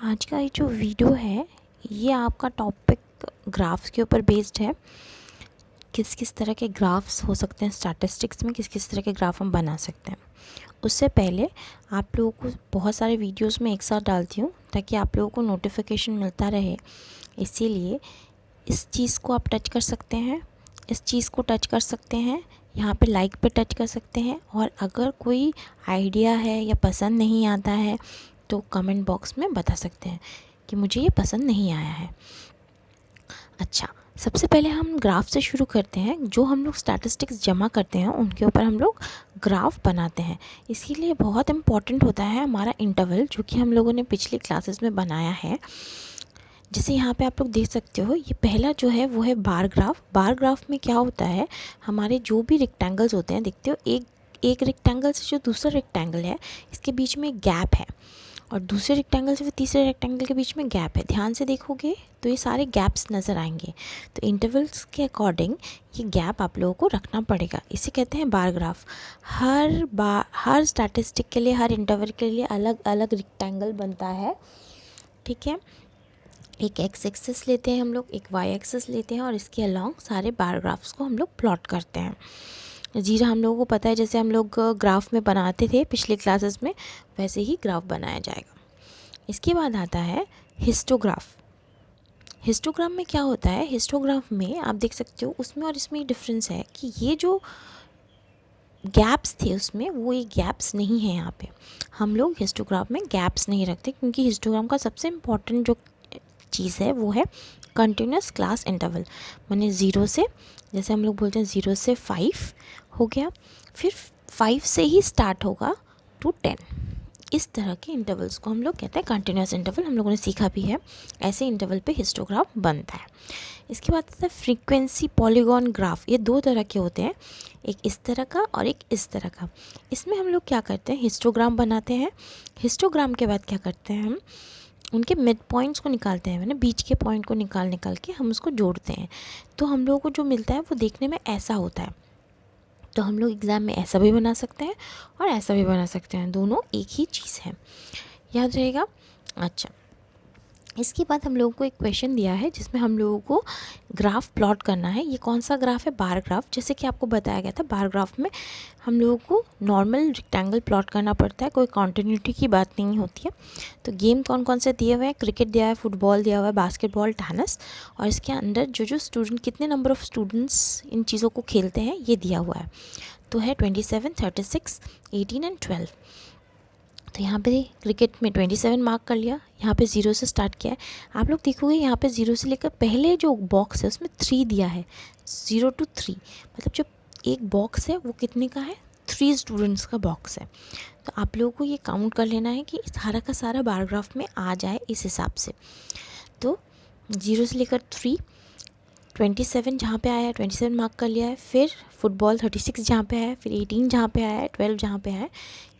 आज का ये जो वीडियो है ये आपका टॉपिक ग्राफ्स के ऊपर बेस्ड है। किस किस तरह के ग्राफ्स हो सकते हैं स्टैटिस्टिक्स में, किस किस तरह के ग्राफ हम बना सकते हैं। उससे पहले आप लोगों को बहुत सारे वीडियोस में एक साथ डालती हूँ ताकि आप लोगों को नोटिफिकेशन मिलता रहे। इसीलिए इस चीज़ को आप टच कर सकते हैं, इस चीज़ को टच कर सकते हैं, यहाँ पे लाइक पे टच कर सकते हैं। और अगर कोई आइडिया है या पसंद नहीं आता है तो कमेंट बॉक्स में बता सकते हैं कि मुझे ये पसंद नहीं आया है। अच्छा, सबसे पहले हम ग्राफ से शुरू करते हैं। जो हम लोग स्टैटिस्टिक्स जमा करते हैं उनके ऊपर हम लोग ग्राफ बनाते हैं। इसके लिए बहुत इम्पॉर्टेंट होता है हमारा इंटरवल, जो कि हम लोगों ने पिछली क्लासेस में बनाया है। जैसे यहाँ पे आप लोग देख सकते हो, ये पहला जो है वो है बार ग्राफ। बार ग्राफ में क्या होता है, हमारे जो भी रेक्टेंगल्स होते हैं, देखते हो एक रेक्टेंगल से जो दूसरा रेक्टेंगल है इसके बीच में गैप है, और दूसरे रेक्टेंगल से फिर तीसरे रेक्टेंगल के बीच में गैप है। ध्यान से देखोगे तो ये सारे गैप्स नज़र आएंगे। तो इंटरवल्स के अकॉर्डिंग ये गैप आप लोगों को रखना पड़ेगा। इसे कहते हैं बार ग्राफ। हर स्टैटिस्टिक के लिए, हर इंटरवल के लिए अलग अलग रेक्टेंगल बनता है। ठीक है, एक एक्स एक्सिस लेते हैं हम लोग, एक वाई एक्सिस लेते हैं, और इसके अलॉन्ग सारे बार ग्राफ्स को हम लोग प्लॉट करते हैं। जीरा हम लोगों को पता है, जैसे हम लोग ग्राफ में बनाते थे पिछले क्लासेस में, वैसे ही ग्राफ बनाया जाएगा। इसके बाद आता है हिस्टोग्राफ। हिस्टोग्राम में क्या होता है, हिस्टोग्राफ में आप देख सकते हो उसमें और इसमें डिफरेंस है कि ये जो गैप्स थे उसमें वो ये गैप्स नहीं है। यहाँ पे हम लोग हिस्टोग्राफ में गैप्स नहीं रखते, क्योंकि हिस्टोग्राम का सबसे इम्पॉर्टेंट जो चीज़ है वो है कंटिन्यूस क्लास इंटरवल। माने ज़ीरो से, जैसे हम लोग बोलते हैं 0 से 5 हो गया, फिर 5 से ही स्टार्ट होगा टू 10। इस तरह के इंटरवल्स को हम लोग कहते हैं कंटिन्यूस इंटरवल। हम लोगों ने सीखा भी है, ऐसे इंटरवल पे हिस्टोग्राफ बनता है। इसके बाद आता है फ्रीक्वेंसी पॉलीगॉन ग्राफ। ये दो तरह के होते हैं, एक इस तरह का और एक इस तरह का। इसमें हम लोग क्या करते हैं, हिस्टोग्राम बनाते हैं। हिस्टोग्राम के बाद क्या करते हैं, हम उनके मिड पॉइंट्स को निकालते हैं, मैंने बीच के पॉइंट को निकाल के हम उसको जोड़ते हैं। तो हम लोगों को जो मिलता है वो देखने में ऐसा होता है। तो हम लोग एग्ज़ाम में ऐसा भी बना सकते हैं और ऐसा भी बना सकते हैं, दोनों एक ही चीज़ है, याद रहेगा। अच्छा, इसके बाद हम लोगों को एक क्वेश्चन दिया है जिसमें हम लोगों को ग्राफ प्लॉट करना है। ये कौन सा ग्राफ है, बार ग्राफ। जैसे कि आपको बताया गया था, बार ग्राफ में हम लोगों को नॉर्मल रेक्टेंगल प्लॉट करना पड़ता है, कोई कॉन्टिन्यूटी की बात नहीं होती है। तो गेम कौन कौन से दिए हुए हैं, क्रिकेट दिया है, फुटबॉल दिया हुआ है, बास्केटबॉल, टेनिस, और इसके अंदर जो जो स्टूडेंट, कितने नंबर ऑफ़ स्टूडेंट्स इन चीज़ों को खेलते हैं ये दिया हुआ है। तो है 27, 36, 18 एंड 12। तो यहाँ पे क्रिकेट में 27 मार्क कर लिया, यहाँ पे 0 से स्टार्ट किया है। आप लोग देखोगे यहाँ पे 0 से लेकर पहले जो बॉक्स है उसमें 3 दिया है, 0 to 3। मतलब जो एक बॉक्स है वो कितने का है, 3 स्टूडेंट्स का बॉक्स है। तो आप लोगों को ये काउंट कर लेना है कि सारा का सारा बार ग्राफ में आ जाए इस हिसाब से। तो 0 से लेकर 3, 27 जहाँ पे आया है 27 मार्क कर लिया है। फिर फुटबॉल 36 जहाँ पे है, फिर 18 जहाँ पे आया है, 12 जहाँ पे है,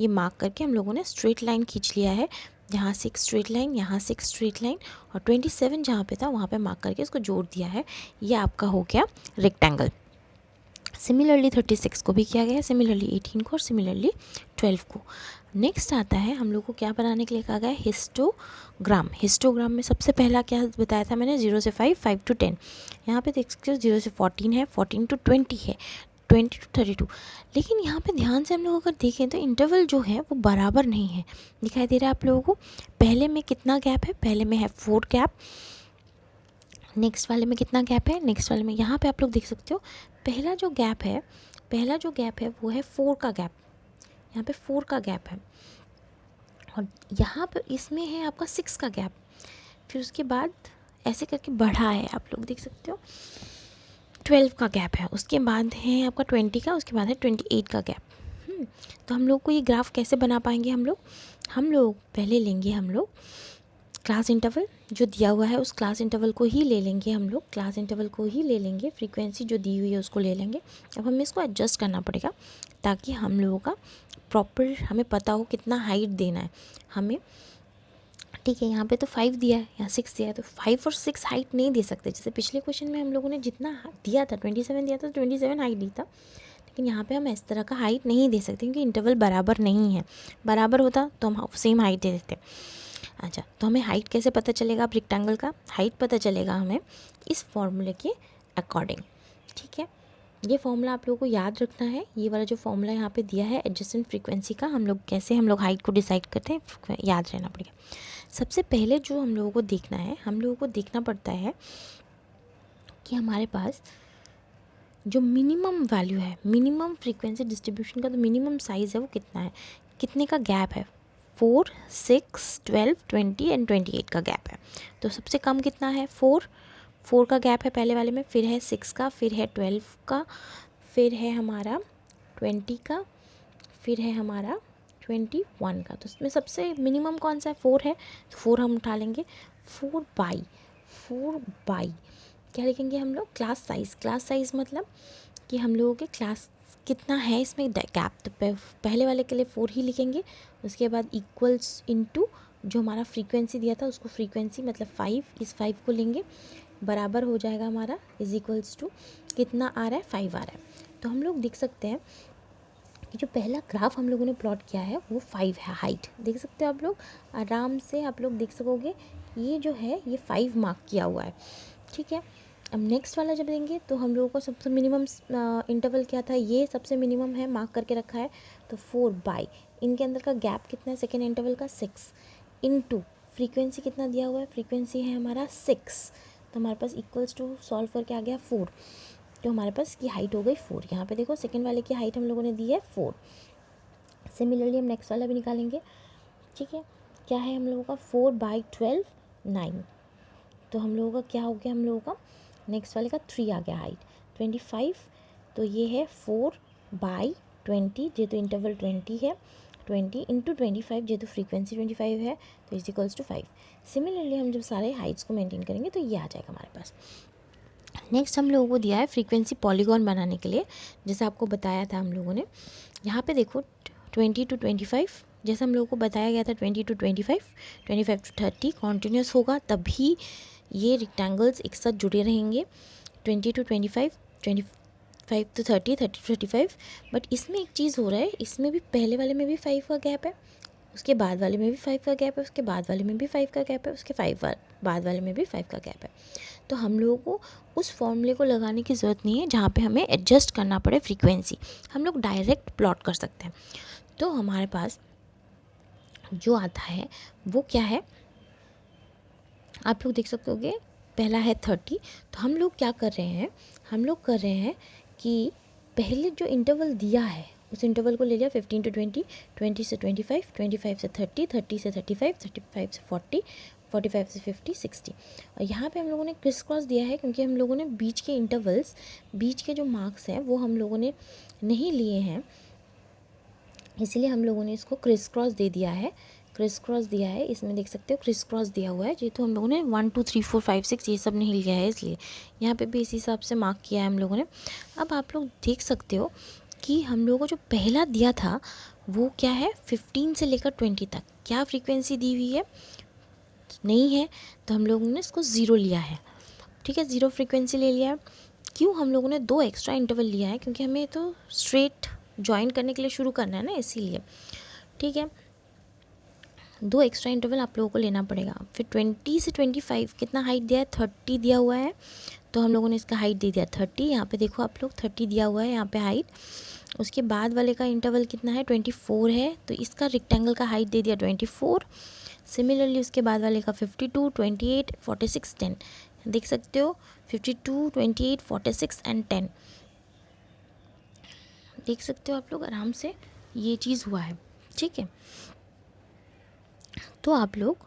ये मार्क करके हम लोगों ने स्ट्रेट लाइन खींच लिया है। यहाँ से एक स्ट्रेट लाइन, यहाँ से एक स्ट्रेट लाइन, और 27 जहाँ पे था वहाँ पे मार्क करके इसको जोड़ दिया है। ये आपका हो गया रेक्टेंगल। सिमिलरली 36 को भी किया गया है, सिमिलरली 18 को, और सिमिलरली 12 को। नेक्स्ट आता है हम लोग को क्या बनाने के लिए कहा गया है, हिस्टोग्राम। हिस्टोग्राम में सबसे पहला क्या बताया था मैंने, 0 से 5, 5 to 10। यहाँ पे देख सकते हो 0 से 14 है, 14 to 20 है, 20 to 32। लेकिन यहाँ पे ध्यान से हम लोग अगर देखें तो इंटरवल जो है वो बराबर नहीं है। दिखाई दे रहा है आप लोगों को, पहले में कितना गैप है, पहले में है 4 गैप, नेक्स्ट वाले में कितना गैप है, नेक्स्ट वाले में, यहाँ पे आप लोग देख सकते हो पहला जो गैप है वो है 4 का गैप। यहाँ पे 4 का गैप है, और यहाँ पर इसमें है आपका 6 का गैप। फिर उसके बाद ऐसे करके बढ़ा है, आप लोग देख सकते हो 12 का गैप है, उसके बाद है आपका 20 का, उसके बाद है 28 का गैप। तो हम लोग को ये ग्राफ कैसे बना पाएंगे, हम लोग पहले लेंगे हम लोग क्लास इंटरवल जो दिया हुआ है, उस क्लास इंटरवल को ही ले लेंगे हम लोग, क्लास इंटरवल को ही ले लेंगे, फ्रीक्वेंसी जो दी हुई है उसको ले लेंगे। अब हमें इसको एडजस्ट करना पड़ेगा ताकि हम लोगों का प्रॉपर हमें पता हो कितना हाइट देना है हमें। ठीक है, यहाँ पे तो 5 दिया है, यहाँ 6 दिया है, तो 5 और 6 हाइट नहीं दे सकते। जैसे पिछले क्वेश्चन में हम लोगों ने जितना दिया था 27 दिया था, 27 हाइट दी था, लेकिन यहाँ पे हम इस तरह का हाइट नहीं दे सकते क्योंकि इंटरवल बराबर नहीं है। बराबर होता तो हम सेम हाइट दे देते। अच्छा, तो हमें हाइट कैसे पता चलेगा? अब रेक्टेंगल का हाइट पता चलेगा हमें इस फॉर्मूले के अकॉर्डिंग। ठीक है, ये फॉर्मूला आप लोगों को याद रखना है। ये वाला जो फॉर्मूला यहाँ पे दिया है एडजेसेंट फ्रीक्वेंसी का, हम लोग कैसे हम लोग हाइट को डिसाइड करते हैं, याद रहना पड़ेगा। सबसे पहले जो हम लोगों को देखना है, हम लोगों को देखना पड़ता है कि हमारे पास जो मिनिमम वैल्यू है, मिनिमम फ्रीक्वेंसी डिस्ट्रीब्यूशन का जो मिनिमम साइज़ है वो कितना है, कितने का गैप है। 4, 6, 12, 20 एंड 28 का गैप है। तो सबसे कम कितना है? 4 का गैप है पहले वाले में, फिर है 6 का, फिर है 12 का, फिर है हमारा 20 का, फिर है हमारा 21 का। तो इसमें सबसे मिनिमम कौन सा है? 4 है, तो 4 हम उठा लेंगे। 4 बाई क्या लिखेंगे हम लोग? Class size. क्लास साइज़ मतलब कि हम लोगों के क्लास कितना है इसमें गैप। तो पहले वाले के लिए 4 ही लिखेंगे, उसके बाद इक्वल्स इनटू जो हमारा फ्रीक्वेंसी दिया था उसको फ्रीक्वेंसी मतलब 5, इस 5 को लेंगे, बराबर हो जाएगा हमारा इज इक्वल्स टू कितना आ रहा है? 5 आ रहा है। तो हम लोग देख सकते हैं कि जो पहला ग्राफ हम लोगों ने प्लॉट किया है वो 5 है। हाइट देख सकते हो आप लोग, आराम से आप लोग देख सकोगे ये जो है ये 5 मार्क किया हुआ है। ठीक है, अब नेक्स्ट वाला जब देंगे तो हम लोगों को सबसे मिनिमम इंटरवल क्या था? ये सबसे मिनिमम है, मार्क करके रखा है। तो 4 बाई इनके अंदर का गैप कितना है सेकेंड इंटरवल का? 6 इनटू फ्रीक्वेंसी कितना दिया हुआ है? फ्रीक्वेंसी है हमारा 6, तो हमारे पास इक्वल्स टू सॉल्व करके आ गया 4। तो हमारे पास की हाइट हो गई 4। यहाँ पे देखो सेकेंड वाले की हाइट हम लोगों ने दी है 4। सिमिलरली हम नेक्स्ट वाला भी निकालेंगे। ठीक है, क्या है हम लोगों का? 4/12 9। तो हम लोगों का क्या हो गया? हम लोगों का नेक्स्ट वाले का 3 आ गया हाइट 25। तो ये है 4/20, जेहेतु इंटरवल 20 है, 20 इंटू 25 जेहेतु फ्रीक्वेंसी 25 है, तो इज इक्वल्स टू 5। सिमिलरली हम जब सारे हाइट्स को मेंटेन करेंगे तो ये आ जाएगा हमारे पास। नेक्स्ट हम लोगों को दिया है फ्रीक्वेंसी पॉलीगॉन बनाने के लिए, जैसे आपको बताया था हम लोगों ने। यहाँ पे देखो 20 to 25, जैसे हम लोगों को बताया गया था 20 to 25, 25 to 30 कॉन्टीन्यूस होगा, तभी ये रेक्टेंगल्स एक साथ जुड़े रहेंगे। 20 to 25, 25 to 30, 30 to 35। बट इसमें एक चीज़ हो रहा है, इसमें भी पहले वाले में भी 5 का गैप है, उसके बाद वाले में भी 5 का गैप है, उसके बाद वाले में भी 5 का गैप है, उसके बाद वाले में भी 5 का गैप है। तो हम लोगों को उस फॉर्मूले को लगाने की ज़रूरत नहीं है जहाँ पे हमें एडजस्ट करना पड़े फ्रीक्वेंसी, हम लोग डायरेक्ट प्लॉट कर सकते हैं। तो हमारे पास जो आता है वो क्या है, आप लोग देख सकते होगे, पहला है 30। तो हम लोग क्या कर रहे हैं, हम लोग कर रहे हैं कि पहले जो इंटरवल दिया है उस इंटरवल को ले लिया 15 to 20, 20 से 25, 25 से 30, 30 से 35, 35 से 40, 45 से 50, 60। और यहाँ पे हम लोगों ने क्रिस क्रॉस दिया है क्योंकि हम लोगों ने बीच के इंटरवल्स, बीच के जो मार्क्स हैं वो हम लोगों ने नहीं लिए हैं, इसलिए हम लोगों ने इसको क्रिस क्रॉस दे दिया है। क्रिस क्रॉस दिया है, इसमें देख सकते हो क्रिस क्रॉस दिया हुआ है, जेहेतु हम लोगों ने 1 2 3 4 5 6 ये सब नहीं लिया है, इसलिए यहाँ पे भी इसी हिसाब से मार्क किया है हम लोगों ने। अब आप लोग देख सकते हो कि हम लोगों को जो पहला दिया था वो क्या है, 15 से लेकर 20 तक क्या फ्रीक्वेंसी दी हुई है? नहीं है, तो हम लोगों ने इसको 0 लिया है। ठीक है, 0 फ्रीक्वेंसी ले लिया है। क्यों? हम लोगों ने 2 एक्स्ट्रा इंटरवल लिया है क्योंकि हमें तो स्ट्रेट ज्वाइन करने के लिए शुरू करना है ना, इसीलिए। ठीक है, 2 एक्स्ट्रा इंटरवल आप लोगों को लेना पड़ेगा। फिर 20 से 25 कितना हाइट दिया है? 30 दिया हुआ है, तो हम लोगों ने इसका हाइट दे दिया 30। यहाँ पे देखो आप लोग 30 दिया हुआ है यहाँ पे हाइट। उसके बाद वाले का इंटरवल कितना है? 24 है, तो इसका रेक्टेंगल का हाइट दे दिया 24। सिमिलरली उसके बाद वाले का 52, 28, 46, 10 देख सकते हो, 52, 28, 46 एंड 10 देख सकते हो आप लोग आराम से, ये चीज़ हुआ है। ठीक है, तो आप लोग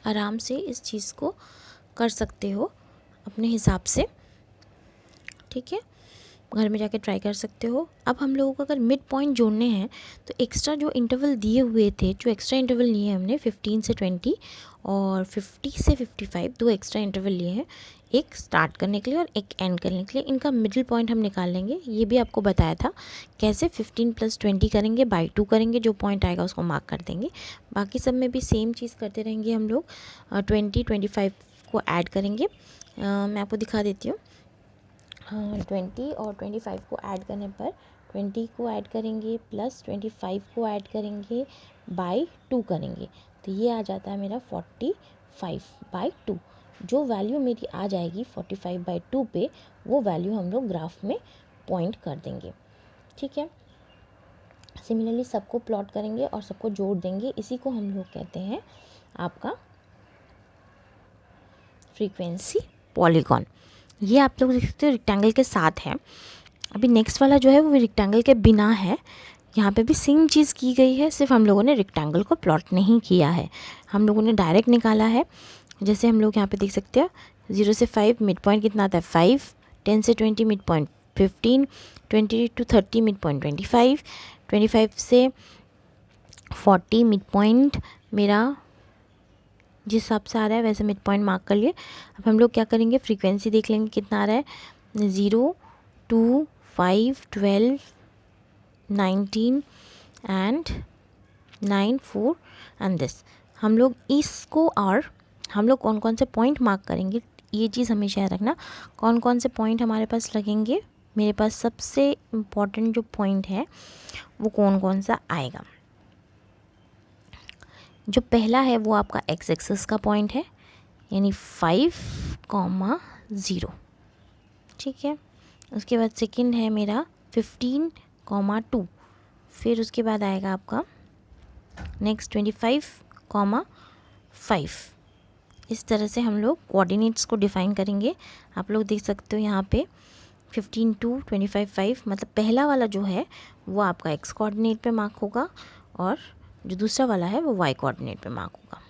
आराम से इस चीज़ को कर सकते हो अपने हिसाब से। ठीक है, घर में जाके ट्राई कर सकते हो। अब हम लोगों को अगर मिड पॉइंट जोड़ने हैं तो एक्स्ट्रा जो इंटरवल दिए हुए थे, जो एक्स्ट्रा इंटरवल लिए हैं हमने 15 से 20 और 50 से 55, 2 एक्स्ट्रा इंटरवल लिए हैं, एक स्टार्ट करने के लिए और एक एंड करने के लिए। इनका मिडिल पॉइंट हम निकाल लेंगे, ये भी आपको बताया था कैसे। 15 + 20 करेंगे, बाई 2 करेंगे, जो पॉइंट आएगा उसको मार्क कर देंगे। बाकी सब में भी सेम चीज़ करते रहेंगे हम लोग। 20, 25 को ऐड करेंगे। मैं आपको दिखा देती हूँ। 20 और 25 को ऐड करने पर 20 को ऐड करेंगे प्लस 25 को ऐड करेंगे, बाई 2 करेंगे, तो ये आ जाता है मेरा 45/2। जो वैल्यू मेरी आ जाएगी 45/2 पे, वो वैल्यू हम लोग ग्राफ में पॉइंट कर देंगे। ठीक है, सिमिलरली सबको प्लॉट करेंगे और सबको जोड़ देंगे। इसी को हम लोग कहते हैं आपका फ्रीक्वेंसी पॉलीगॉन। ये आप लोग देख सकते हो रेक्टेंगल के साथ है। अभी नेक्स्ट वाला जो है वो रेक्टेंगल के बिना है। यहाँ पे भी सेम चीज़ की गई है, सिर्फ हम लोगों ने रेक्टेंगल को प्लॉट नहीं किया है, हम लोगों ने डायरेक्ट निकाला है। जैसे हम लोग यहाँ पे देख सकते हो 0 से 5 मिड पॉइंट कितना आता है 5, 10 से 20 mid point 15, 20 to 30 mid point 25, 25 से 40 मिड पॉइंट मेरा जिस हिसाब से आ रहा है वैसे मिड पॉइंट मार्क कर लिए। अब हम लोग क्या करेंगे, फ्रीक्वेंसी देख लेंगे कितना आ रहा है, 0, 2, 5, 12, 19 एंड 9, 4 एंड दिस। हम लोग इसको और हम लोग कौन कौन से पॉइंट मार्क करेंगे, ये चीज़ हमेशा याद रखना। कौन कौन से पॉइंट हमारे पास लगेंगे, मेरे पास सबसे इम्पॉर्टेंट जो पॉइंट है वो कौन कौन सा आएगा। जो पहला है वो आपका एक्स एक्सिस का पॉइंट है, यानी 5,0। ठीक है, उसके बाद सेकंड है मेरा 15,2। फिर उसके बाद आएगा आपका नेक्स्ट 25,5। इस तरह से हम लोग कोऑर्डिनेट्स को डिफ़ाइन करेंगे। आप लोग देख सकते हो यहाँ पे 15,2, 25,5, मतलब पहला वाला जो है वो आपका एक्स कोऑर्डिनेट पे मार्क होगा और जो दूसरा वाला है वो वाई कोऑर्डिनेट पे मार्क होगा।